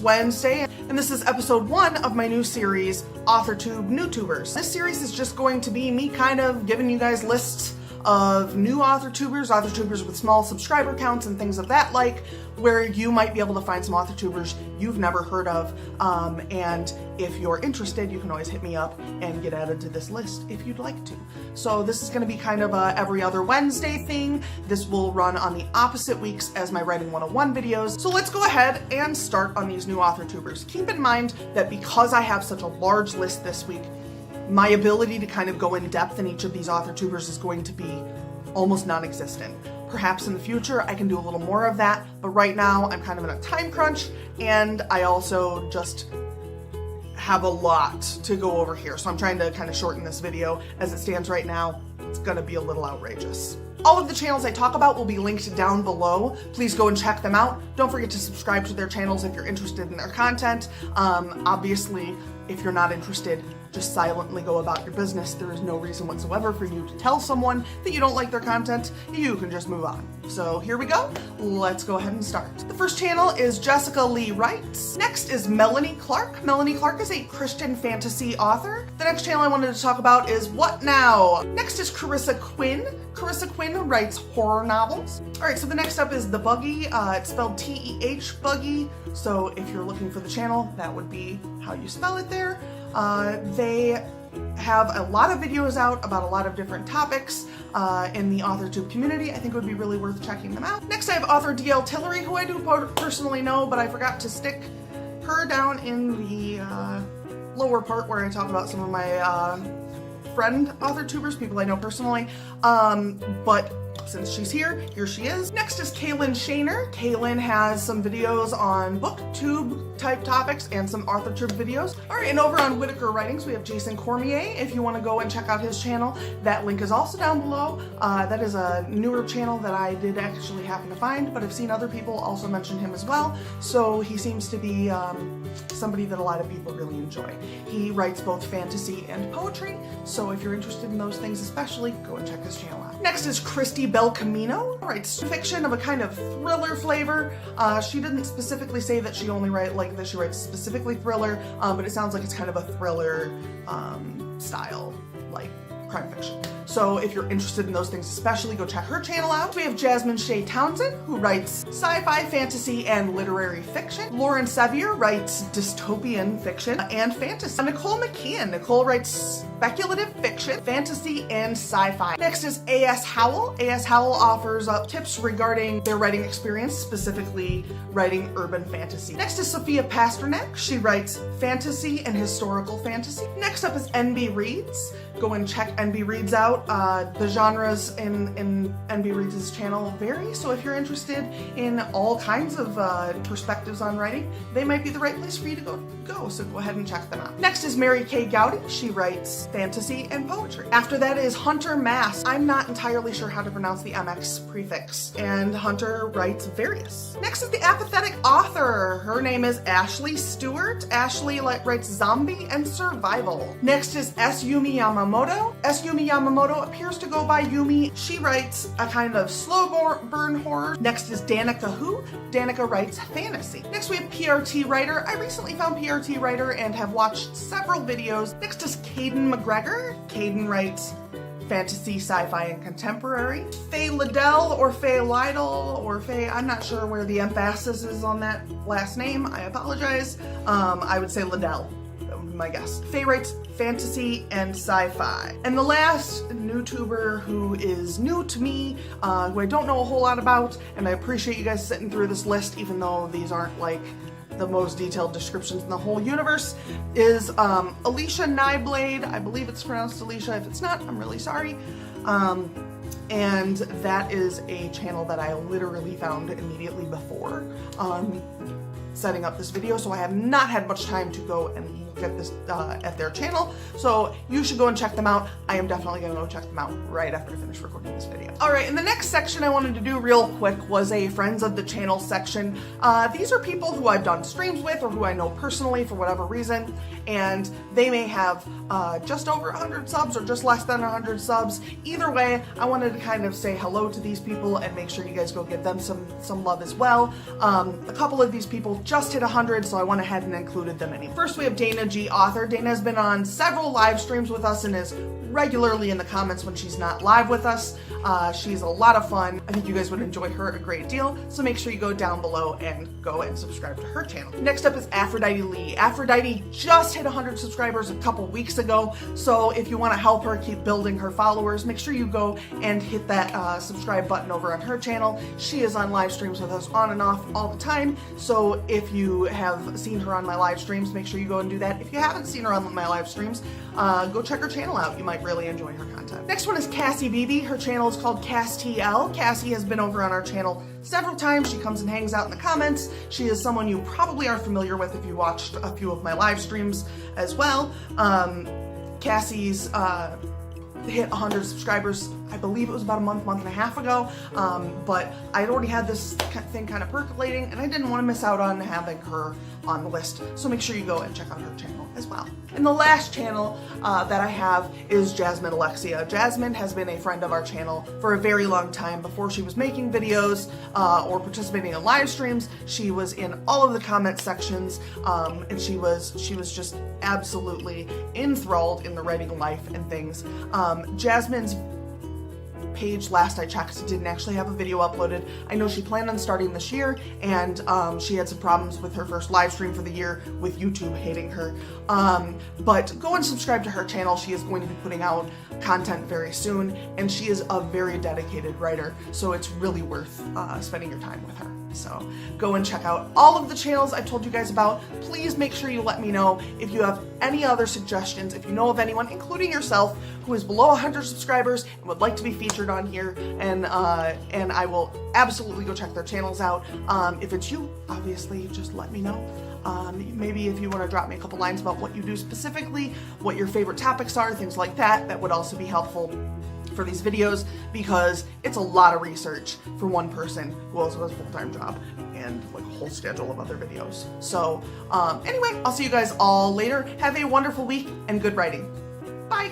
Wednesday, and this is episode 1 of my new series, Authortube NewTubers. This series is just going to be me kind of giving you guys lists of new authortubers with small subscriber counts and things of that like, where you might be able to find some authortubers you've never heard of, and if you're interested, you can always hit me up and get added to this list if you'd like to. So this is going to be kind of a every other Wednesday thing. This will run on the opposite weeks as my Writing 101 videos. So let's go ahead and start on these new authortubers. Keep in mind that because I have such a large list this week, my ability to kind of go in depth in each of these authortubers is going to be almost non-existent. Perhaps in the future I can do a little more of that, but right now I'm kind of in a time crunch, and I also just have a lot to go over here. So I'm trying to kind of shorten this video. As it stands right now, it's gonna be a little outrageous. All of the channels I talk about will be linked down below. Please go and check them out. Don't forget to subscribe to their channels if you're interested in their content. Obviously, if you're not interested, just silently go about your business. There is no reason whatsoever for you to tell someone that you don't like their content. You can just move on. So here we go. Let's go ahead and start. The first channel is Jessica Lee Writes. Next is Melanie Clark. Melanie Clark is a Christian fantasy author. The next channel I wanted to talk about is What Now? Next is Karissa Quin. Karissa Quin writes horror novels. All right, so the next up is The Buggy. It's spelled T-E-H, Buggy. So if you're looking for the channel, that would be how you spell it there. They have a lot of videos out about a lot of different topics in the Authortube community. I think it would be really worth checking them out. Next I have author DL Tillery, who I do personally know, but I forgot to stick her down in the lower part where I talk about some of my friend authortubers, people I know personally, but since she's here she is. Next is Katelyn Shaner. Katelyn has some videos on booktube type topics and some authortube videos. All right, and over on Whitaker Writings, we have Jason Cormier. If you want to go and check out his channel, that link is also down below. That is a newer channel that I did actually happen to find, but I've seen other people also mention him as well. So he seems to be somebody that a lot of people really enjoy. He writes both fantasy and poetry, so if you're interested in those things especially, go and check his channel out. Next is Christy Camino, writes fiction of a kind of thriller flavor. She didn't specifically say that she only she writes specifically thriller, but it sounds like it's kind of a thriller style, like crime fiction. So if you're interested in those things especially, go check her channel out. We have Jasmine Shay Townsend, who writes sci-fi, fantasy, and literary fiction. Lauren Sevier writes dystopian fiction and fantasy. Nicole McKeon. Nicole writes speculative fiction, fantasy, and sci-fi. Next is A.S. Howell. A.S. Howell offers up tips regarding their writing experience, specifically writing urban fantasy. Next is Sophia Pasternak. She writes fantasy and historical fantasy. Next up is NB Reads. Go and check NB Reads out. The genres in NB Reads' channel vary, so if you're interested in all kinds of perspectives on writing, they might be the right place for you to go, so go ahead and check them out. Next is Mary Kay Gaudi. She writes fantasy and poetry. After that is Hunter Mass. I'm not entirely sure how to pronounce the MX prefix, and Hunter writes various. Next is the apathetic author. Her name is Ashley Stewart. Ashley writes zombie and survival. Next is Suni Yamamoto. Suni Yamamoto appears to go by Yumi. She writes a kind of slow burn horror. Next is Danica who. Danica writes fantasy. Next we have PRT Writer. I recently found PRT Writer and have watched several videos. Next is Caden McGregor. Caden writes fantasy, sci-fi, and contemporary. Faye Liddell or Faye Liddell or Faye, I'm not sure where the emphasis is on that last name. I apologize. I would say Liddell. My guess. Faye writes fantasy and sci-fi. And the last NewTuber who is new to me, who I don't know a whole lot about, and I appreciate you guys sitting through this list even though these aren't like the most detailed descriptions in the whole universe, is Alicia Nyblade. I believe it's pronounced Alicia. If it's not, I'm really sorry. And that is a channel that I literally found immediately before setting up this video, so I have not had much time to go and look at this at their channel, so you should go and check them out. I am definitely gonna go check them out right after I finish recording this video. All right, and the next section I wanted to do real quick was a friends of the channel section. These are people who I've done streams with or who I know personally for whatever reason, and they may have just over 100 subs or just less than 100 subs. Either way, I wanted to kind of say hello to these people and make sure you guys go give them some love as well. A couple of these people just hit 100, so I went ahead and included them anyway. First, we have Dana G. Author. Dana has been on several live streams with us and is regularly in the comments when she's not live with us. She's a lot of fun. I think you guys would enjoy her a great deal, so make sure you go down below and go and subscribe to her channel. Next up is Aphrodite Lea. Aphrodite just hit 100 subscribers a couple weeks ago, so if you want to help her keep building her followers, make sure you go and hit that subscribe button over on her channel. She is on live streams with us on and off all the time, so if you have seen her on my live streams, make sure you go and do that. If you haven't seen her on my live streams, go check her channel out. You might really enjoy her content. Next one is Cassie Baby. Her channel is called CasTL. Cassie has been over on our channel several times. She comes and hangs out in the comments. She is someone you probably are familiar with if you watched a few of my live streams as well. Cassie's hit 100 subscribers, I believe it was about a month and a half ago, but I had already had this thing kind of percolating and I didn't want to miss out on having her on the list, so make sure you go and check out her channel as well. And the last channel that I have is Jazmin Alexia. Jasmine has been a friend of our channel for a very long time. Before she was making videos or participating in live streams, she was in all of the comment sections, and she was just absolutely enthralled in the writing life and things. Jasmine's page, last I checked, didn't actually have a video uploaded. I know she planned on starting this year, and she had some problems with her first live stream for the year with YouTube hating her. But go and subscribe to her channel. She is going to be putting out content very soon, and she is a very dedicated writer, so it's really worth spending your time with her. So go and check out all of the channels I told you guys about. Please make sure you let me know if you have any other suggestions, if you know of anyone, including yourself, who is below 100 subscribers and would like to be featured on here, and I will absolutely go check their channels out. If it's you, obviously, just let me know. Maybe if you want to drop me a couple lines about what you do specifically, what your favorite topics are, things like that, that would also be helpful for these videos, because it's a lot of research for one person who also has a full-time job and like a whole schedule of other videos. So anyway, I'll see you guys all later. Have a wonderful week and good writing. Bye.